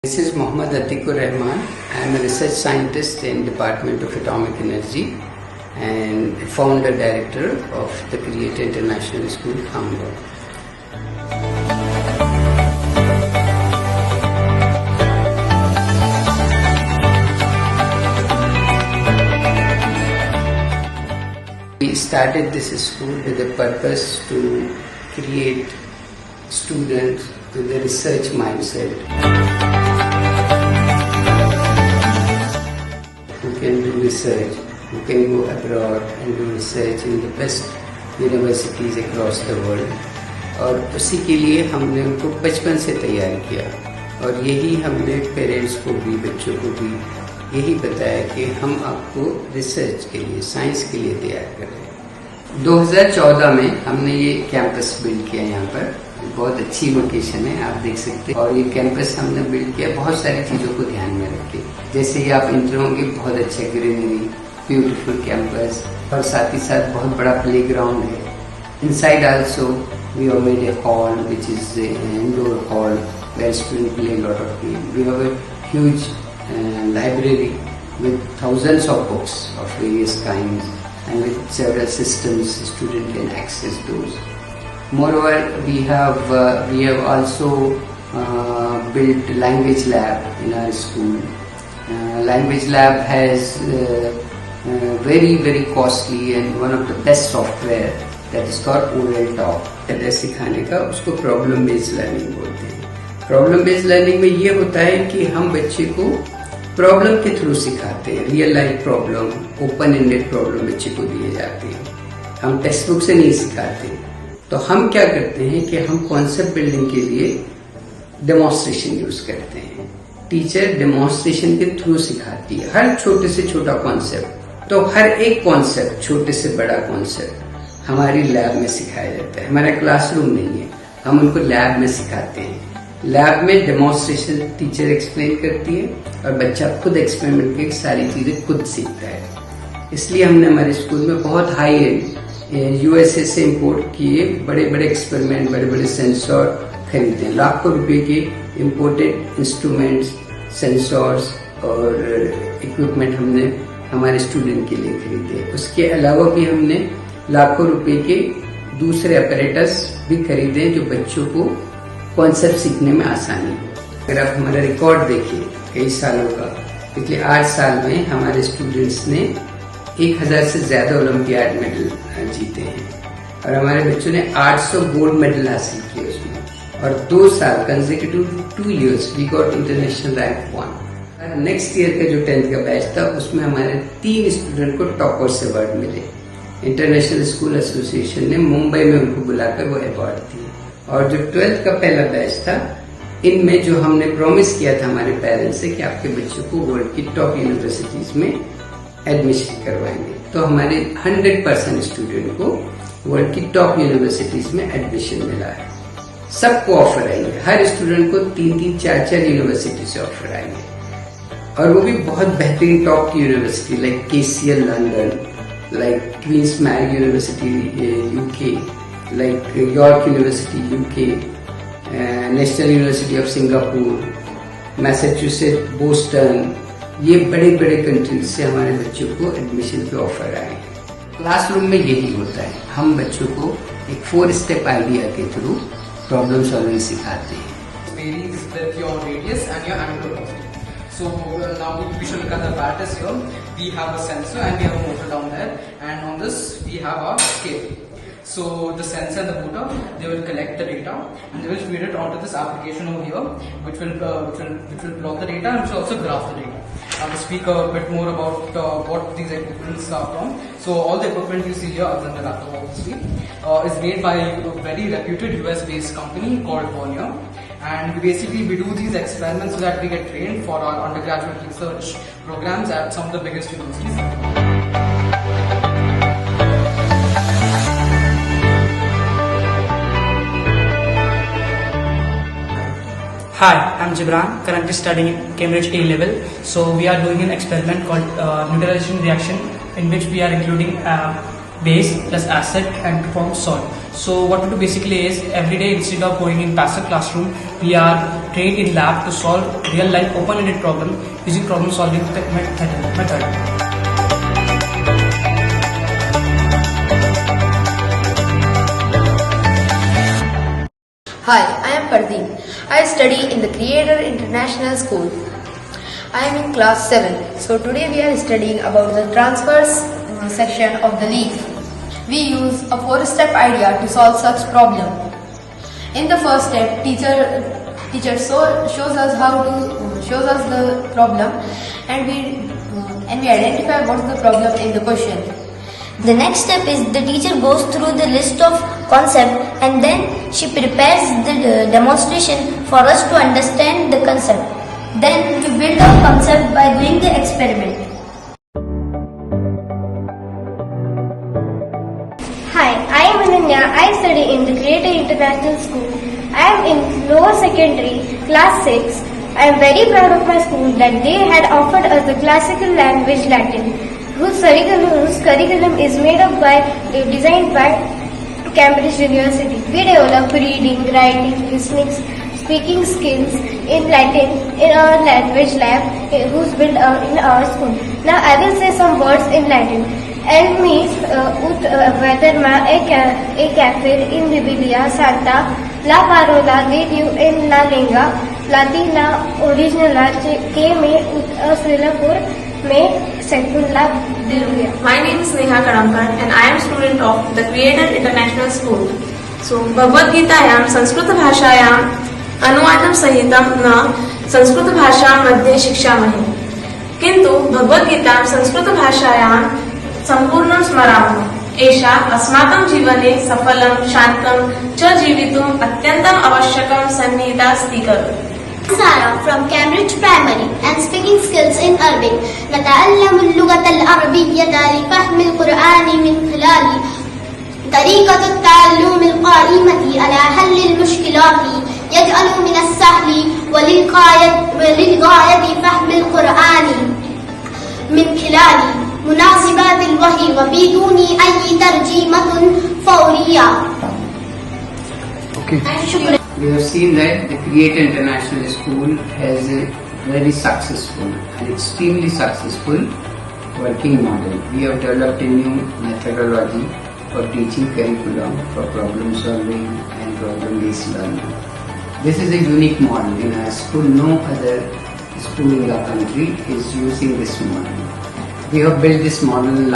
This is Mohammad Atikur Rahman. I am a research scientist in Department of Atomic Energy and founder director of the Creator International School, Hamburg. We started this school with the purpose to create students with a research mindset who can do research, who can go abroad and do research in the best universities across the world. और उसी के लिए हमने उनको बचपन से तैयार किया और यही हमने पेरेंट्स को भी, बच्चों को भी यही बताया कि हम आपको रिसर्च के लिए, साइंस के लिए तैयार कर रहे हैं। 2014 में हमने ये कैंपस बिल्ड किया। यहाँ पर बहुत अच्छी लोकेशन है, आप देख सकते हैं। और ये कैंपस हमने बिल्ड किया बहुत सारी चीज़ों को ध्यान में रख के। जैसे ही आप इंटर होंगे, बहुत अच्छा ग्रीनरी, ब्यूटीफुल कैंपस और साथ ही साथ बहुत बड़ा प्ले ग्राउंड है। Inside also we have made a hall which is indoor hall where student play lot of game. We have a huge library with thousands of books of various kinds and with several systems student can access those. Moreover, we have also built language lab in our school. Language lab has very costly and one of the best software that is called Oral Talk. सिखाने का उसको problem based learning बोलते हैं। Problem based learning में ये होता है कि हम बच्चे को प्रॉब्लम के थ्रू सिखाते हैं। Real life problem, open ended problem बच्चे को दिए जाते हैं। हम टेक्स्ट बुक से नहीं सिखाते। तो हम क्या करते हैं कि हम कॉन्सेप्ट बिल्डिंग के लिए डेमोन्स्ट्रेशन यूज करते हैं। टीचर डेमोन्स्ट्रेशन के थ्रू सिखाती है हर छोटे से छोटा कॉन्सेप्ट। तो हर एक कॉन्सेप्ट, छोटे से बड़ा कॉन्सेप्ट हमारी लैब में सिखाया जाता है। हमारा क्लासरूम नहीं है, हम उनको लैब में सिखाते हैं। लैब में डेमोन्स्ट्रेशन टीचर एक्सप्लेन करती है और बच्चा खुद एक्सपेरिमेंट करके सारी चीजें खुद सीखता है। इसलिए हमने हमारे स्कूल में बहुत हाई एंड यूएसए से इंपोर्ट किए बड़े बड़े एक्सपेरिमेंट, बड़े बड़े सेंसर खरीदे। लाखों रुपए के इंपोर्टेड इंस्ट्रूमेंट्स, सेंसर्स और इक्विपमेंट हमने हमारे स्टूडेंट के लिए खरीदे। उसके अलावा भी हमने लाखों रुपए के दूसरे अपैरेटस भी खरीदे जो बच्चों को कॉन्सेप्ट सीखने में आसानी हो। अगर आप हमारा रिकॉर्ड देखिए कई सालों का, पिछले 8 साल में हमारे स्टूडेंट्स ने 1000 से ज्यादा ओलंपियाड मेडल जीते हैं और हमारे बच्चों ने 800 गोल्ड मेडल हासिल किए उसमें। और 2 साल consecutive 2 years we got international rank 1। Next year का जो 10th का बैच था उसमें हमारे 3 स्टूडेंट को टॉपर्स अवार्ड मिले। इंटरनेशनल स्कूल एसोसिएशन ने मुंबई में उनको बुलाकर वो अवार्ड दिए। और जो 12th का पहला बैच था, इनमें जो हमने प्रॉमिस किया था हमारे पेरेंट्स से कि आपके बच्चों को वर्ल्ड की टॉप यूनिवर्सिटीज में एडमिशन करवाएंगे, तो हमारे 100% स्टूडेंट को वर्ल्ड की टॉप यूनिवर्सिटीज में एडमिशन मिला है। सबको ऑफर आएंगे, हर स्टूडेंट को 3-3, 4-4 यूनिवर्सिटी से ऑफर आएंगे और वो भी बहुत बेहतरीन टॉप की university like KCL London, like Queens Mary University UK, like York University UK, National University of Singapore, Massachusetts, Boston, ये बड़े बड़े कंट्रीज से हमारे बच्चों को एडमिशन के ऑफर आए हैं। क्लासरूम में यही होता है, हम बच्चों को एक 4 स्टेप आइडिया के थ्रू प्रॉब्लम सॉल्विंग सिखाते हैं। Varies with your radius and your angular velocity. So now we should look at the apparatus here. We have a sensor and we have a motor down there, and on this we have our scale. So the sensor and the motor, they will collect the data and they will feed it onto this application over here, which will plot the data and which will also graph the data. I will speak a bit more about what these equipments are from. So all the equipment you see here, other than the laptop obviously, is made by a very reputed US-based company called Vernier. And basically we do these experiments so that we get trained for our undergraduate research programs at some of the biggest universities. Hi, I'm Gibran, currently studying in Cambridge A-level. So we are doing an experiment called neutralization reaction, in which we are including base plus acid and to form salt. So what we do basically is every day instead of going in passive classroom, we are trained in lab to solve real life open-ended problem using problem solving method. Hi, I am Pardeep. I study in the Creator International School. I am in class 7. So today we are studying about the transverse section of the leaf. We use a 4-step idea to solve such problem. In the first step, teacher shows us the problem, and we identify what is the problem in the question. The next step is the teacher goes through the list of concepts and then she prepares the demonstration for us to understand the concept. Then we build our concept by doing the experiment. Hi, I am Ananya. I study in the Creator International School. I am in lower secondary, class 6. I am very proud of my school that they had offered us the classical language Latin, whose curriculum is designed by Cambridge University. We develop reading, writing, listening, speaking skills in Latin in our language lab, who's built in our school. Now I will say some words in Latin. El mis ut veterma e cafir in Biblia Santa, la parola de Dios en la lengua latina original que me ut por me secula Biblia. My name is Neha Kadamkar and I am student of the Creator International School. So, Bhagavad Gitaयां संस्कृतभाषायां अनुवादं सहितं न संस्कृतभाषामध्ये शिक्षामहे, किन्तु भगवद्गीतां संस्कृतभाषायां सम्पूर्णं स्मरामः। एषा अस्माकं जीवने सफलं शान्तं च जीवितुम् अत्यन्तम् आवश्यकं सन्निहिता अस्ति खलु। Sarah from Cambridge Primary and speaking skills in Arabic. نتعلم اللغة العربية لفهم القرآن من خلال طريقة التعلم القائمة على حل المشكلات يجعل من السهل وللغاية فهم القرآن من خلال مناسبات الوحي وبدون أي ترجمة فورية. Okay. We have seen that the Creator International School has a very successful and extremely successful working model. We have developed a new methodology for teaching curriculum for problem solving and problem-based learning. This is a unique model in our school. No other school in the country is using this model. We have built this model